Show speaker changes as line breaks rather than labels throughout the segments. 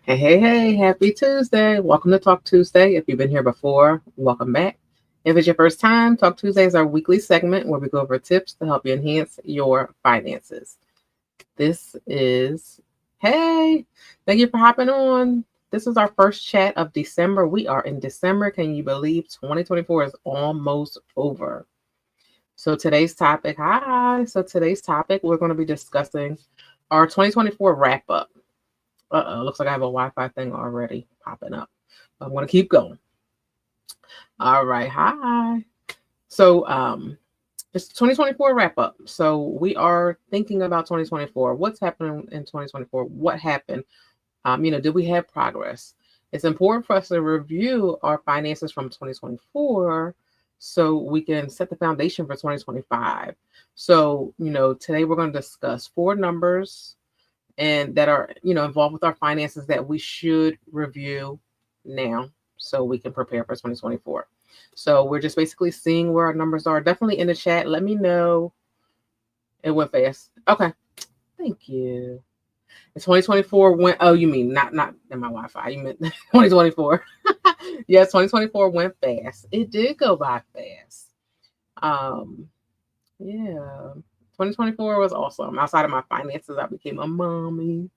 Hey, happy Tuesday. Welcome to Talk Tuesday. If you've been here before, welcome back. If it's your first time, Talk Tuesday is our weekly segment where we go over tips to help you enhance your finances. This is, hey, thank you for hopping on. This is our first chat of December. We are in December. Can you believe 2024 is almost over? So today's topic, we're going to be discussing our 2024 wrap up. Looks like I have a Wi-Fi thing already popping up. I'm going to keep going. All right. Hi. So it's 2024 wrap up. So we are thinking about 2024. What's happening in 2024? What happened? Did we have progress? It's important for us to review our finances from 2024 so we can set the foundation for 2025. So, today we're going to discuss four numbers and that are involved with our finances that we should review now so we can prepare for 2024. So we're just basically seeing where our numbers are. Definitely in the chat, let me know. It went fast. Okay, thank you. In 2024 went, oh, you mean not in my Wi-Fi, you meant 2024. Yes, 2024 went fast. It did go by fast. Yeah, 2024 was awesome. Outside of my finances, I became a mommy.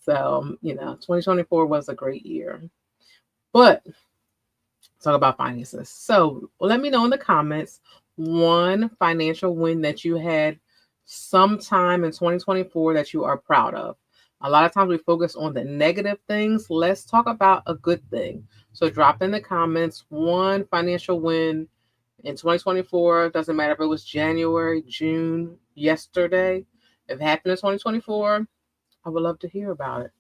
So, 2024 was a great year. But talk about finances. So, let me know in the comments one financial win that you had sometime in 2024 that you are proud of. A lot of times we focus on the negative things. Let's talk about a good thing. So, drop in the comments one financial win in 2024. Doesn't matter if it was January, June, yesterday. If it happened in 2024, I would love to hear about it.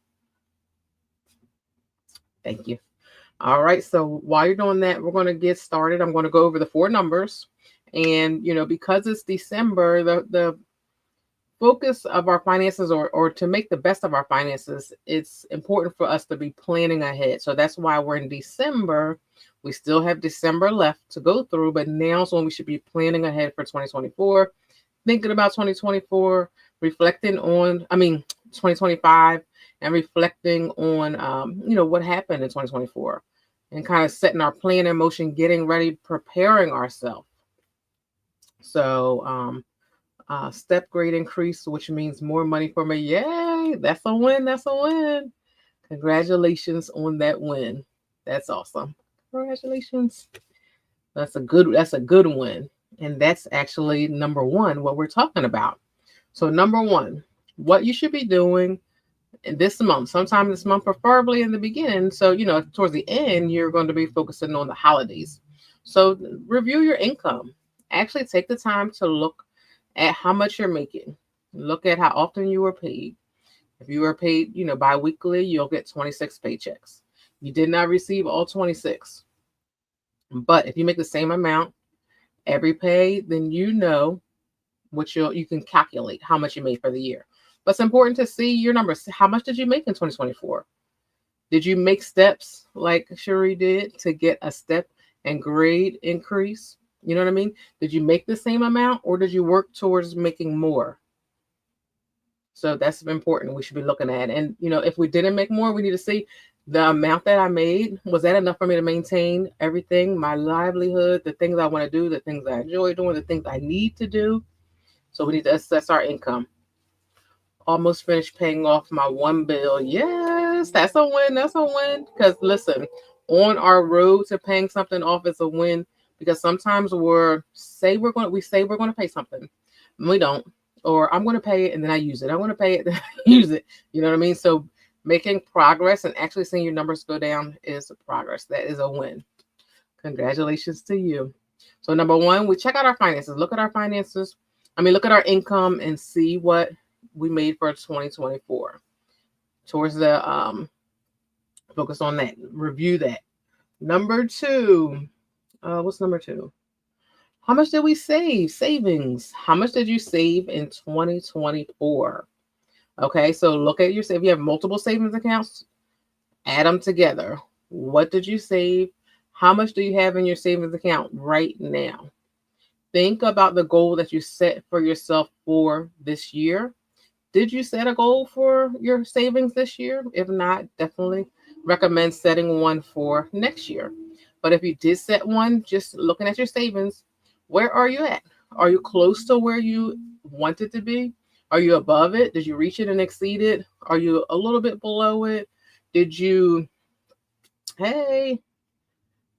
Thank you. All right. So while you're doing that, we're going to get started. I'm going to go over the four numbers. And, because it's December, the focus of our finances or to make the best of our finances, it's important for us to be planning ahead. So that's why we're in December. We still have December left to go through, but now's when we should be planning ahead for 2024, thinking about 2024, 2025, and reflecting on, what happened in 2024 and kind of setting our plan in motion, getting ready, preparing ourselves. So, step grade increase, which means more money for me. Yay! That's a win. That's a win. Congratulations on that win. That's awesome. Congratulations. That's a good win. And that's actually number one, what we're talking about. So number one, what you should be doing this month, sometime this month, preferably in the beginning. So, towards the end, you're going to be focusing on the holidays. So review your income. Actually take the time to look at how much you're making. Look at how often you were paid. If you were paid, bi-weekly, you'll get 26 paychecks. You did not receive all 26. But if you make the same amount every pay, then what you can calculate how much you made for the year. But it's important to see your numbers. How much did you make in 2024? Did you make steps like Cherie did to get a step and grade increase? You know what I mean? Did you make the same amount or did you work towards making more? So that's important. We should be looking at. And, if we didn't make more, we need to see the amount that I made. Was that enough for me to maintain everything, my livelihood, the things I want to do, the things I enjoy doing, the things I need to do? So we need to assess our income. Almost finished paying off my one bill. Yes, that's a win. That's a win. Because listen, on our road to paying something off is a win. Because sometimes we say we're going to pay something, and we don't. Or I'm going to pay it and then I use it. I want to pay it, then I use it. You know what I mean? So making progress and actually seeing your numbers go down is progress. That is a win. Congratulations to you. So number one, we check out our finances. Look at our finances. Look at our income and see what we made for 2024. Towards the focus on that. Review that. Number two. What's number two? How much did we save? Savings. How much did you save in 2024? Okay, so look at your if you have multiple savings accounts, add them together. What did you save? How much do you have in your savings account right now? Think about the goal that you set for yourself for this year. Did you set a goal for your savings this year? If not, definitely recommend setting one for next year. But if you did set one, just looking at your savings, where are you at? Are you close to where you wanted to be? Are you above it? Did you reach it and exceed it? Are you a little bit below it? Did you, hey,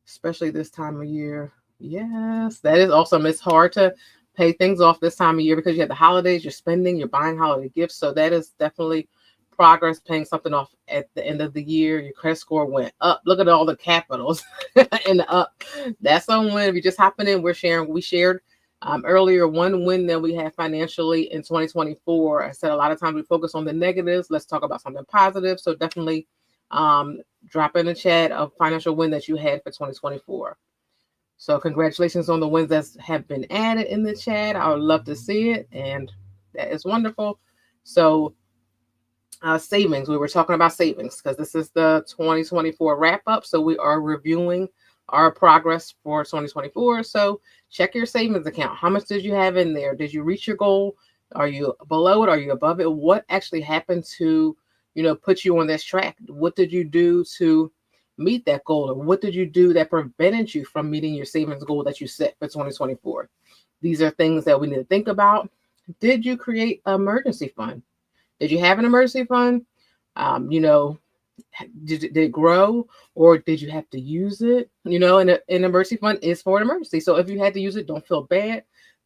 especially this time of year? Yes, that is awesome. It's hard to pay things off this time of year because you have the holidays, you're spending, you're buying holiday gifts. So that is definitely progress, paying something off at the end of the year. Your credit score went up. Look at all the capitals in the up. That's a win. If you're just hopping in, we shared earlier one win that we had financially in 2024. I said a lot of times we focus on the negatives. Let's talk about something positive. So definitely drop in the chat a financial win that you had for 2024. So congratulations on the wins that have been added in the chat. I would love to see it, and that is wonderful. So savings, we were talking about savings because this is the 2024 wrap up. So we are reviewing our progress for 2024. So check your savings account. How much did you have in there? Did you reach your goal? Are you below it? Are you above it? What actually happened to, put you on this track? What did you do to meet that goal? Or what did you do that prevented you from meeting your savings goal that you set for 2024? These are things that we need to think about. Did you create an emergency fund? Did you have an emergency fund? Did it grow, or did you have to use it? And an emergency fund is for an emergency. So if you had to use it, don't feel bad.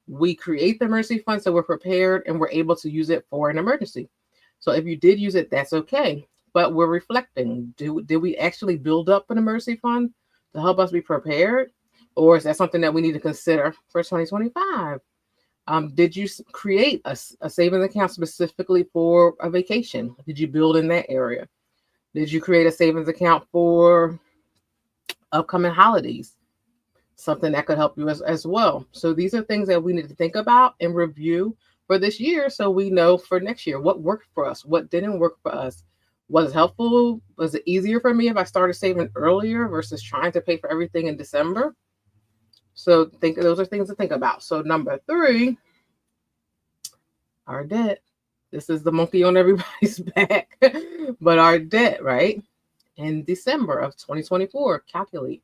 We create the emergency fund so we're prepared and we're able to use it for an emergency. So if you did use it, that's okay. But we're reflecting. Did we actually build up an emergency fund to help us be prepared? Or is that something that we need to consider for 2025? Did you create a savings account specifically for a vacation? Did you build in that area? Did you create a savings account for upcoming holidays? Something that could help you as well. So these are things that we need to think about and review for this year so we know for next year what worked for us, what didn't work for us. Was it helpful? Was it easier for me if I started saving earlier versus trying to pay for everything in December? So those are things to think about. So number 3, our debt. This is the monkey on everybody's back, but our debt, right? In December of 2024, calculate,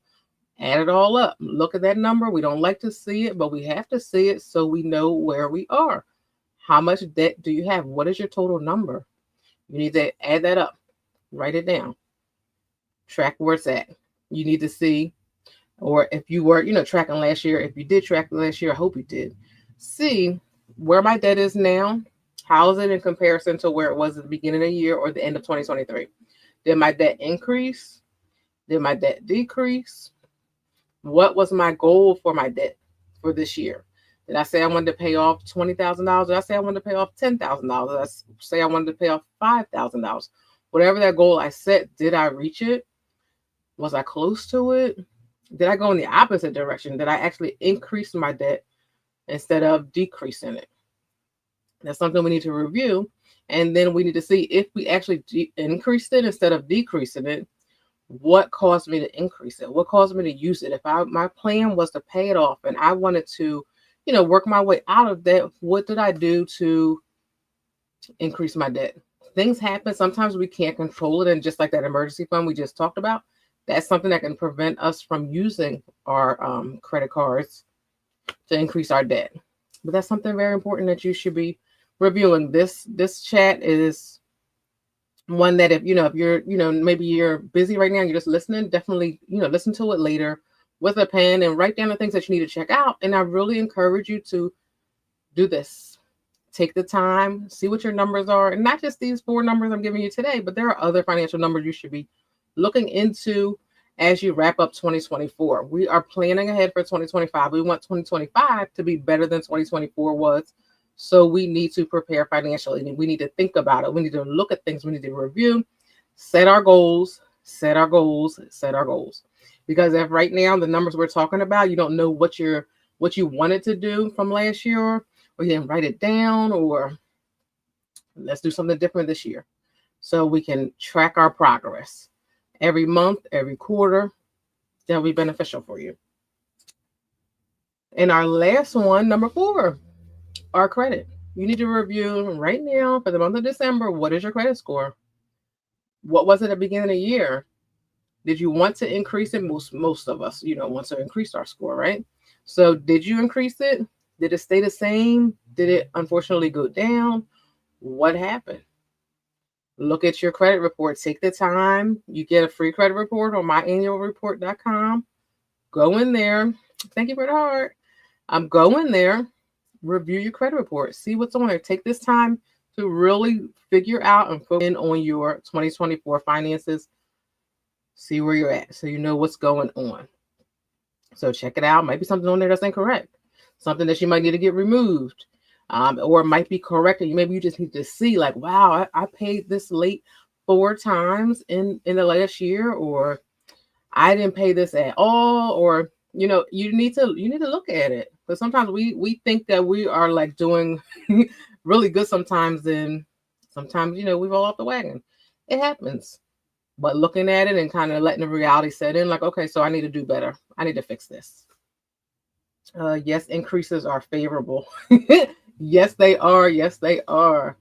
add it all up. Look at that number. We don't like to see it, but we have to see it so we know where we are. How much debt do you have? What is your total number? You need to add that up. Write it down. Track where it's at. You need to see, or if you were, tracking last year, if you did track last year, I hope you did, see where my debt is now. How is it in comparison to where it was at the beginning of the year or the end of 2023? Did my debt increase? Did my debt decrease? What was my goal for my debt for this year? Did I say I wanted to pay off $20,000? Did I say I wanted to pay off $10,000? Did I say I wanted to pay off $5,000? Whatever that goal I set, did I reach it? Was I close to it? Did I go in the opposite direction? Did I actually increase my debt instead of decreasing it? That's something we need to review. And then we need to see if we actually increased it instead of decreasing it. What caused me to increase it? What caused me to use it? If my plan was to pay it off and I wanted to, work my way out of debt, what did I do to increase my debt? Things happen. Sometimes we can't control it. And just like that emergency fund we just talked about, that's something that can prevent us from using our credit cards to increase our debt. But that's something very important that you should be reviewing. This chat is one that if you're, maybe you're busy right now, you're just listening, definitely, listen to it later with a pen and write down the things that you need to check out. And I really encourage you to do this. Take the time, see what your numbers are, and not just these 4 numbers I'm giving you today, but there are other financial numbers you should be looking into as you wrap up 2024. We are planning ahead for 2025. We want 2025 to be better than 2024 was. So we need to prepare financially. We need to think about it. We need to look at things. We need to review, set our goals. Because if right now the numbers we're talking about, you don't know what you wanted to do from last year, or you didn't write it down, or let's do something different this year so we can track our progress every month, every quarter. That'll be beneficial for you. And our last one, number 4, our credit. You need to review right now for the month of December. What is your credit score? What was it at the beginning of the year? Did you want to increase it? Most of us, want to increase our score, right? So did you increase it? Did it stay the same? Did it unfortunately go down? What happened? Look at your credit report. Take the time. You get a free credit report on myannualreport.com. Go in there. Thank you for the heart. Go in there, review your credit report, see what's on there. Take this time to really figure out and focus in on your 2024 finances. See where you're at so you know what's going on. So check it out. Might be something on there that's incorrect, something that you might need to get removed, or it might be corrected. Maybe you just need to see, like, wow, I paid this late 4 times in the last year, or I didn't pay this at all, or you need to look at it. But sometimes we think that we are like doing really good sometimes, and sometimes we fall off the wagon. It happens. But looking at it and kind of letting the reality set in, like, okay, so I need to do better. I need to fix this. Yes, increases are favorable. Yes, they are. Yes, they are.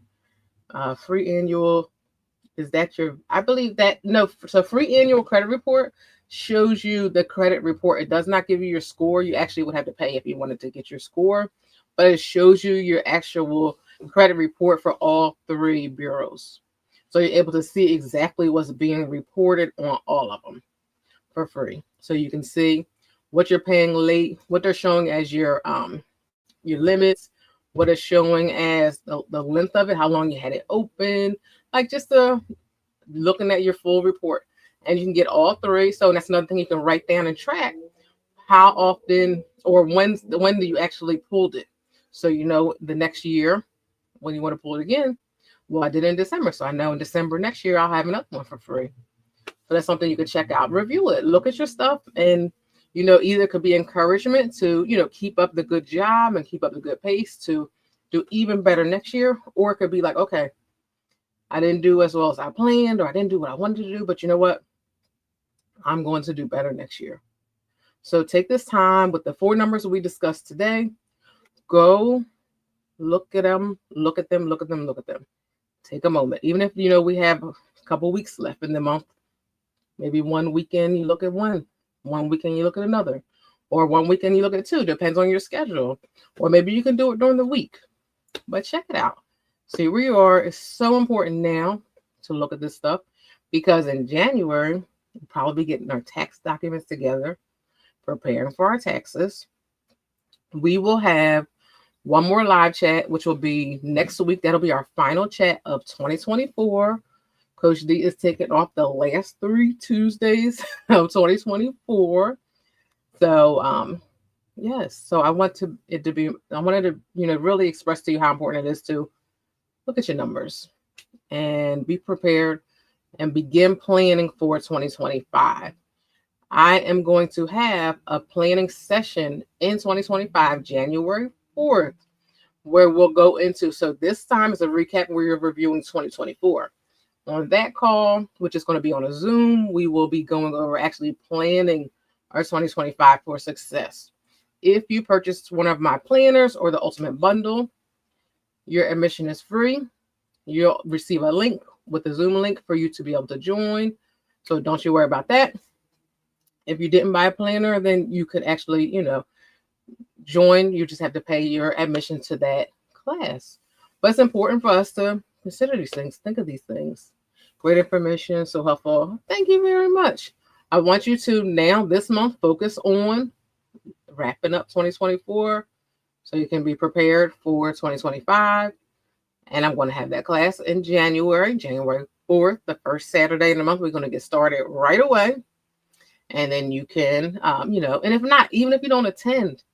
Free annual, is that I believe that, no, so free annual credit report shows you the credit report. It does not give you your score. You actually would have to pay if you wanted to get your score, but it shows you your actual credit report for all 3 bureaus. So you're able to see exactly what's being reported on all of them for free. So you can see what you're paying late, what they're showing as your limits, what it's showing as the length of it, how long you had it open, like just looking at your full report. And you can get all 3. So that's another thing you can write down and track how often or when do you actually pulled it. So the next year when you want to pull it again. Well, I did it in December, so I know in December next year I'll have another one for free. So that's something you can check out. Review it. Look at your stuff, and either it could be encouragement to keep up the good job and keep up the good pace to do even better next year, or it could be like, okay, I didn't do as well as I planned, or I didn't do what I wanted to do, but you know what? I'm going to do better next year. So take this time with the 4 numbers we discussed today. Go look at them, look at them, look at them, look at them. Take a moment. Even if, we have a couple weeks left in the month, maybe one weekend you look at one weekend you look at another, or one weekend you look at 2, depends on your schedule. Or maybe you can do it during the week. But check it out. See where you are. It's so important now to look at this stuff, because in January, we'll probably be getting our tax documents together, preparing for our taxes. We will have one more live chat, which will be next week. That'll be our final chat of 2024. Coach D is taking off the last 3 Tuesdays of 2024. So, yes. So I wanted to, really express to you how important it is to look at your numbers and be prepared and begin planning for 2025. I am going to have a planning session in 2025, January 4th, where we'll go into, so this time is a recap where you're reviewing 2024. On that call, which is going to be on a Zoom, we will be going over actually planning our 2025 for success. If you purchase one of my planners or the Ultimate Bundle, your admission is free. You'll receive a link with the Zoom link for you to be able to join. So don't you worry about that. If you didn't buy a planner, then you could actually, join. You just have to pay your admission to that class. But it's important for us to consider these things, think of these things. Great information, so helpful. Thank you very much. I want you to now this month focus on wrapping up 2024 so you can be prepared for 2025. And I'm going to have that class in January 4th, the first Saturday in the month. We're going to get started right away. And then you can, and if not, even if you don't attend,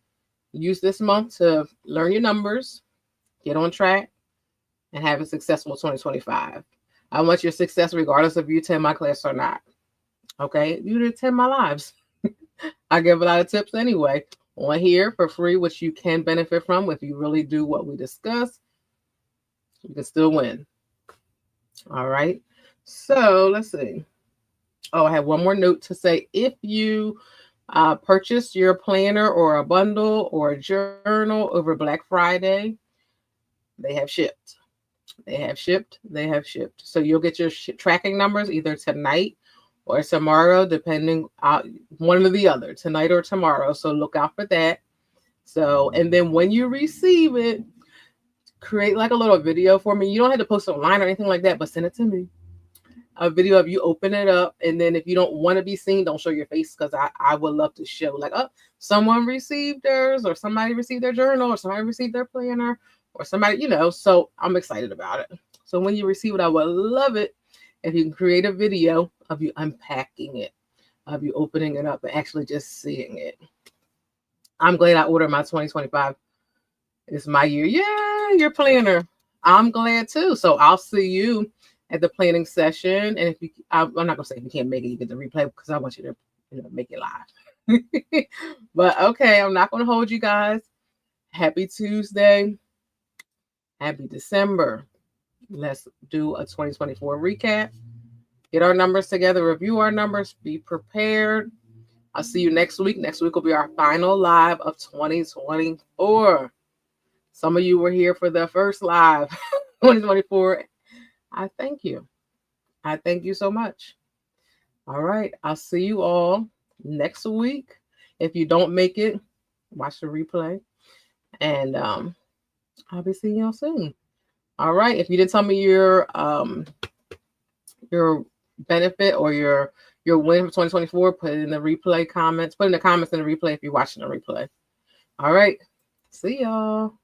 use this month to learn your numbers, get on track, and have a successful 2025. I want your success regardless if you attend my class or not. Okay? You attend my lives. I give a lot of tips anyway on here for free, which you can benefit from. If you really do what we discuss, you can still win. All right. So let's see. Oh, I have one more note to say. If you purchase your planner or a bundle or a journal over Black Friday, They have shipped. They have shipped. They have shipped. So you'll get your tracking numbers either tonight or tomorrow, depending one or the other, tonight or tomorrow. So look out for that. So, and then when you receive it, create like a little video for me. You don't have to post it online or anything like that, but send it to me. A video of you open it up. And then if you don't want to be seen, don't show your face, because I would love to show like, oh, someone received theirs, or somebody received their journal, or somebody received their planner, or somebody, so I'm excited about it. So when you receive it, I would love it if you can create a video of you unpacking it, of you opening it up and actually just seeing it. I'm glad I ordered my 2025. It's my year. Yeah, your planner. I'm glad too. So I'll see you at the planning session. And if you, I'm not gonna say if you can't make it, you get the replay, because I want you to make it live. But okay, I'm not gonna hold you guys. Happy Tuesday. Happy December. Let's do a 2024 recap. Get our numbers together, review our numbers, be prepared. I'll see you next week. Next week will be our final live of 2024. Some of you were here for the first live 2024. I thank you. I thank you so much. All right. I'll see you all next week. If you don't make it, watch the replay. And I'll be seeing y'all soon. All right. If you didn't tell me your benefit or your win for 2024, put it in the replay comments. Put in the comments in the replay if you're watching the replay. All right. See y'all.